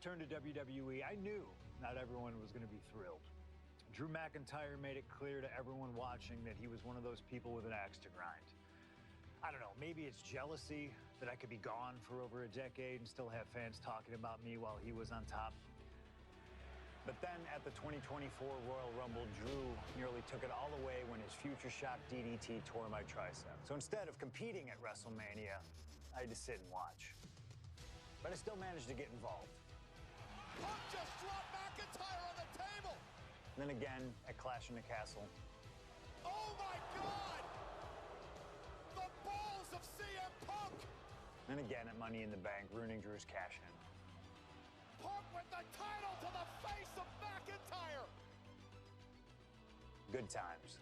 return to WWE, I knew not everyone was going to be thrilled. Drew McIntyre made it clear to everyone watching that he was one of those people with an axe to grind. I don't know, maybe it's jealousy that I could be gone for over a decade and still have fans talking about me while he was on top. But then at the 2024 Royal Rumble, Drew nearly took it all away when his Future Shock DDT tore my tricep. So instead of competing at WrestleMania, I had to sit and watch. But I still managed to get involved. Punk just dropped McIntyre on the table! And then again at Clash in the Castle. Oh my God! The balls of CM Punk! And again at Money in the Bank, ruining Drew's cash-in. Punk with the title to the face of McIntyre! Good times.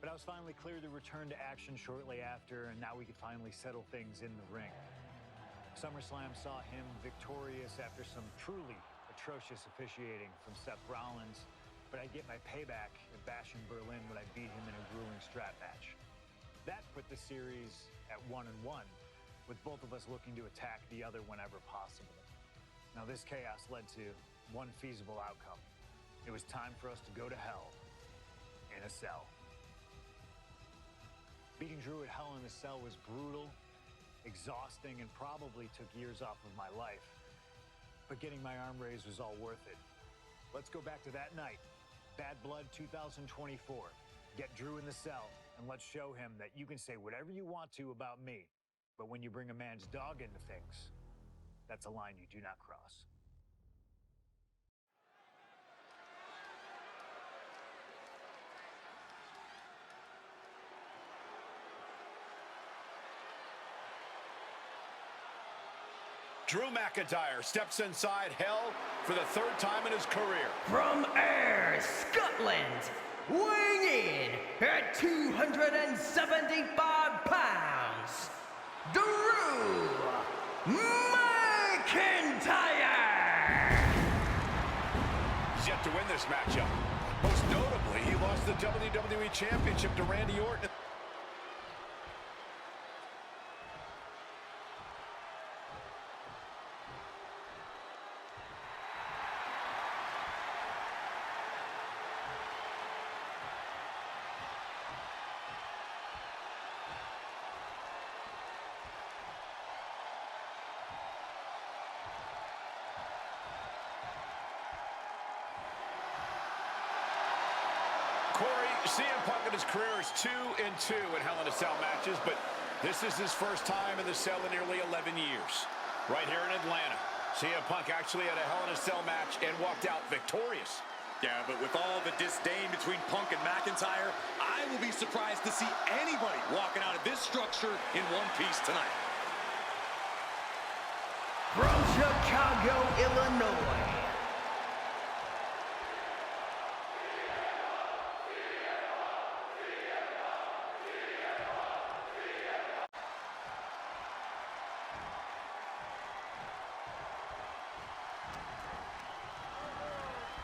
But I was finally cleared to return to action shortly after, and now we could finally settle things in the ring. SummerSlam saw him victorious after some truly atrocious officiating from Seth Rollins, but I'd get my payback at Bash in Berlin when I beat him in a grueling strap match. That put the series at 1-1, with both of us looking to attack the other whenever possible. Now this chaos led to one feasible outcome. It was time for us to go to hell in a cell. Beating Drew at Hell in a Cell was brutal, exhausting, and probably took years off of my life. But getting my arm raised was all worth it. Let's go back to that night. Bad Blood 2024. Get Drew in the cell, and let's show him that you can say whatever you want to about me, but when you bring a man's dog into things, that's a line you do not cross. Drew McIntyre steps inside Hell for the third time in his career. From Ayr, Scotland, weighing in at 275 pounds, Drew McIntyre! He's yet to win this matchup. Most notably, he lost the WWE Championship to Randy Orton. Corey, CM Punk in his career is 2-2 in Hell in a Cell matches, but this is his first time in the cell in nearly 11 years. Right here in Atlanta, CM Punk actually had a Hell in a Cell match and walked out victorious. Yeah, but with all the disdain between Punk and McIntyre, I will be surprised to see anybody walking out of this structure in one piece tonight. From Chicago, Illinois,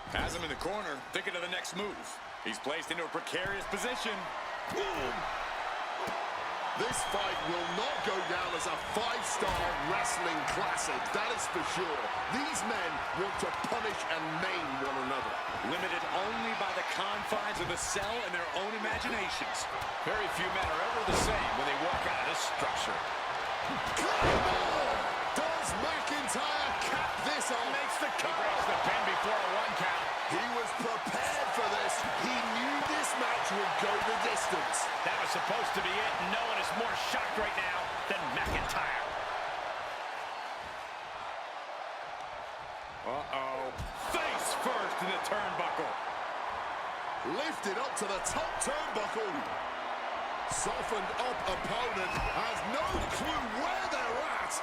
has him in the corner, thinking of the next move. He's placed into a precarious position. Boom! This fight will not go down as a 5-star wrestling classic, that is for sure. These men want to punish and maim one another. Limited only by the confines of the cell and their own imaginations. Very few men are ever the same when they walk out of this structure. Does McIntyre cap this off? Makes the cover. He breaks the pin before a 1 count. He was prepared for this. He knew this match would go the distance. That was supposed to be it. No one is more shocked right now than McIntyre. Uh-oh. Face first in the turnbuckle. Lifted up to the top turnbuckle. Softened up opponent has no clue where they're at.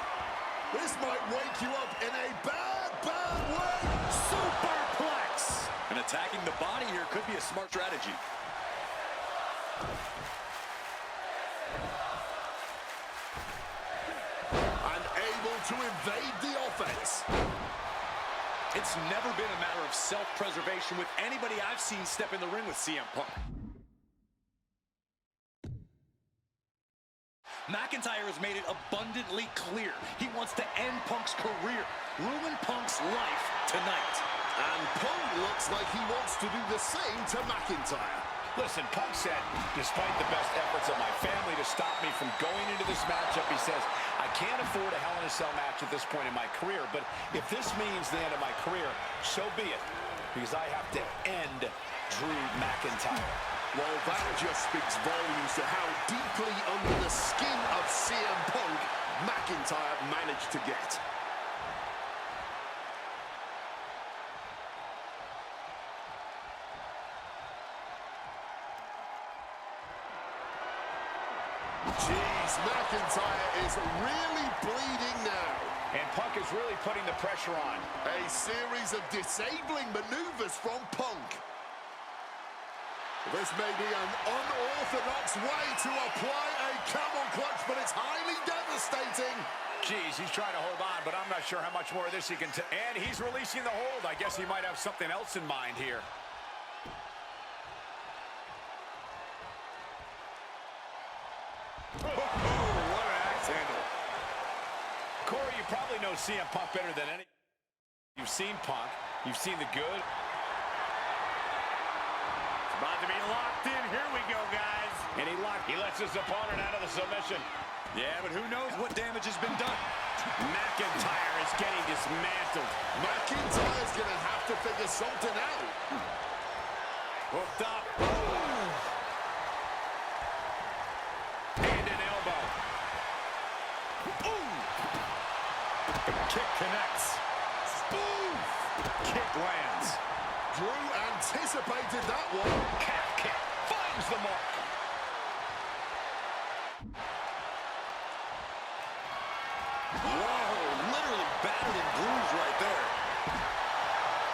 This might wake you up in a bad, bad way. Superplex. And attacking the body here could be a smart strategy. And able to evade the offense. It's never been a matter of self-preservation with anybody I've seen step in the ring with CM Punk. McIntyre has made it abundantly clear he wants to end Punk's career. ruin Punk's life tonight. And Punk looks like he wants to do the same to McIntyre. Listen, Punk said, despite the best efforts of my family to stop me from going into this matchup, he says, I can't afford a Hell in a Cell match at this point in my career, but if this means the end of my career, so be it, because I have to end Drew McIntyre. Well, that just speaks volumes to how deeply under the skin of CM Punk McIntyre managed to get. Jeez, McIntyre is really bleeding now. And Punk is really putting the pressure on. A series of disabling maneuvers from Punk. This may be an unorthodox way to apply a camel clutch, but it's highly devastating. Jeez, he's trying to hold on, but I'm not sure how much more of this he can take. And he's releasing the hold. I guess he might have something else in mind here. Oh, what an axe handle. Corey, you probably know CM Punk better than any. You've seen Punk. You've seen the good. It's about to be locked in. Here we go, guys. And he lets his opponent out of the submission. Yeah, but who knows what damage has been done. McIntyre is getting dismantled. McIntyre's going to have to figure something out. Hooked up. And an elbow. Ooh. Kick connects. Spoof. Kick lands. Drew anticipated that one. Calf kick finds the mark. Whoa, literally battered and bruised right there.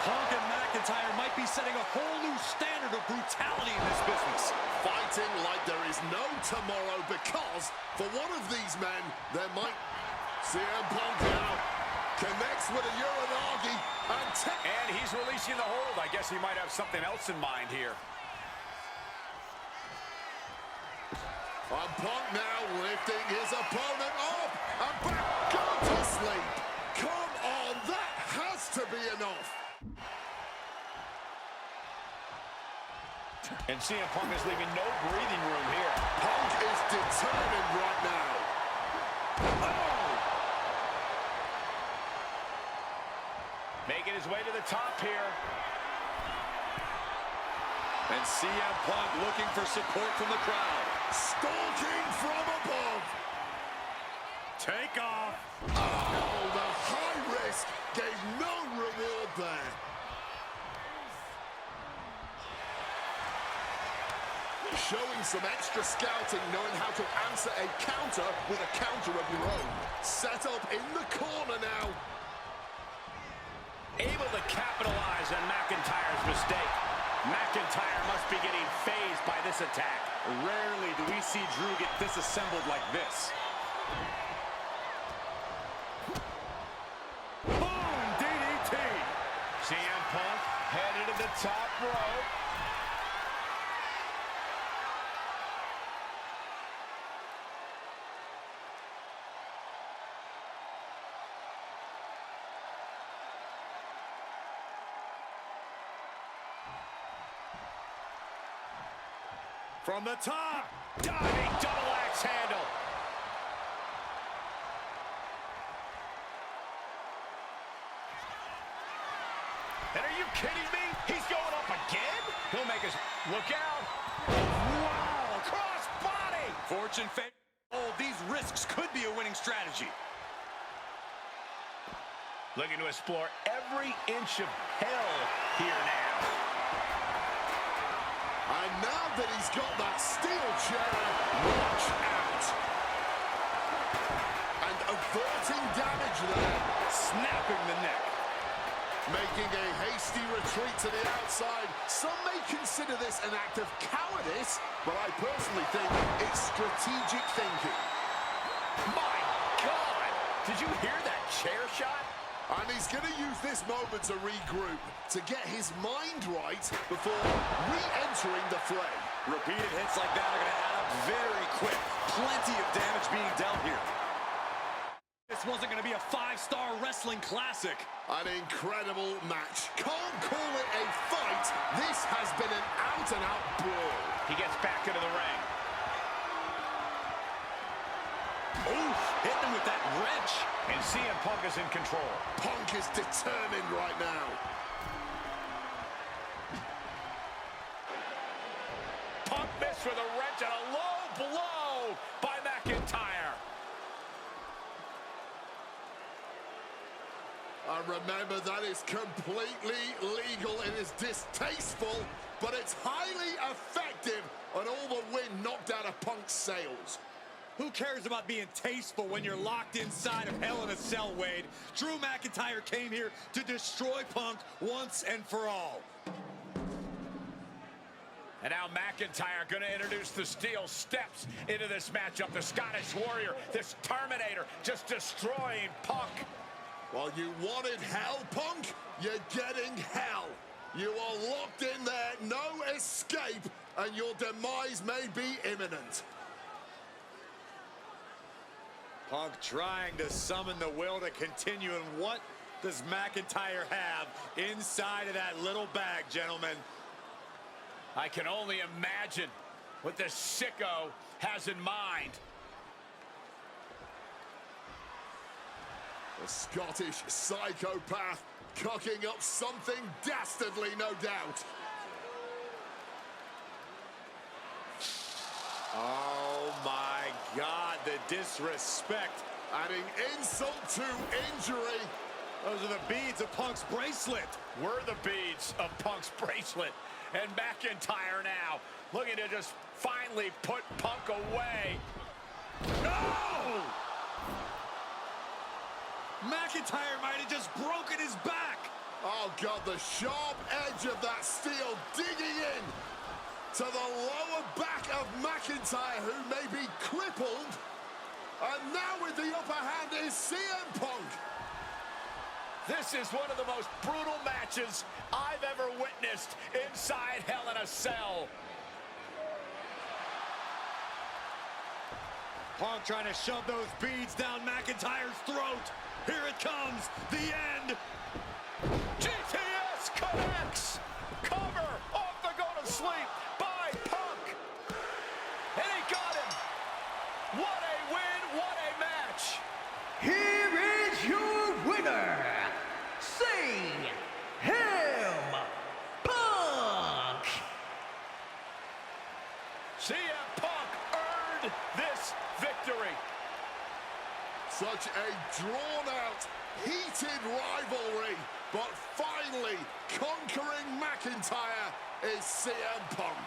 Punk and McIntyre might be setting a whole new standard of brutality in this business. Fighting like there is no tomorrow because for one of these men, there might... CM Punk now connects with a Uranagi and he's releasing the hold. I guess he might have something else in mind here. And Punk now lifting his opponent up and back. Go to sleep. Come on, that has to be enough. And CM Punk is leaving no breathing room here. Punk is determined right now. Oh! Making his way to the top here. And CM Punk looking for support from the crowd. Stalking from above. Take off. Oh, the high risk gave no reward there. Showing some extra scouting, knowing how to answer a counter with a counter of your own. Set up in the corner now. Able to capitalize on McIntyre's mistake. McIntyre must be getting phased by this attack. Rarely do we see Drew get disassembled like this. Boom! DDT! CM Punk headed to the top rope. From the top! Diving double axe handle. And are you kidding me? He's going up again? He'll make us look out. Wow, cross body. Fortune favors. Oh, these risks could be a winning strategy. Looking to explore every inch of hell here now. And now that he's got that steel chair, watch out. And averting damage there. Snapping the neck. Making a hasty retreat to the outside. Some may consider this an act of cowardice, but I personally think it's strategic thinking. My God! Did you hear that chair shot? And he's going to use this moment to regroup, to get his mind right before re-entering the fray. Repeated hits like that are going to add up very quick. Plenty of damage being dealt here. This this wasn't going to be a 5-star wrestling classic. An incredible match. Can't call it a fight. This has been an out-and-out brawl. He gets back into the ring. Oof, hitting him with that wrench. And CM Punk is in control. Punk is determined right now. Punk missed with a wrench and a low blow by McIntyre. And remember, that is completely legal. It is distasteful, but it's highly effective, and all the wind knocked out of Punk's sails. Who cares about being tasteful when you're locked inside of Hell in a Cell, Wade? Drew McIntyre came here to destroy Punk once and for all. And now McIntyre going to introduce the steel steps into this matchup. The Scottish Warrior, this Terminator, just destroying Punk. Well, you wanted hell, Punk? You're getting hell. You are locked in there, no escape, and your demise may be imminent. Punk trying to summon the will to continue, and what does McIntyre have inside of that little bag, gentlemen? I can only imagine what this sicko has in mind. The Scottish psychopath cooking up something dastardly, no doubt. Oh my God, the disrespect. Adding insult to injury. Those are the beads of Punk's bracelet. We're the beads of Punk's bracelet. And McIntyre now looking to just finally put Punk away. No! McIntyre might have just broken his back. Oh God, the sharp edge of that steel digging in to the lower back of McIntyre, who may be crippled. And now with the upper hand is CM Punk. This is one of the most brutal matches I've ever witnessed inside Hell in a Cell. Punk trying to shove those beads down McIntyre's throat. Here it comes, the end. GTS connects. Cover off the go to sleep by Punk. And he got him. What a win, what a match. Here is your winner, CM Punk! CM Punk earned this victory. Such a drawn-out, heated rivalry, but finally conquering McIntyre is CM Punk.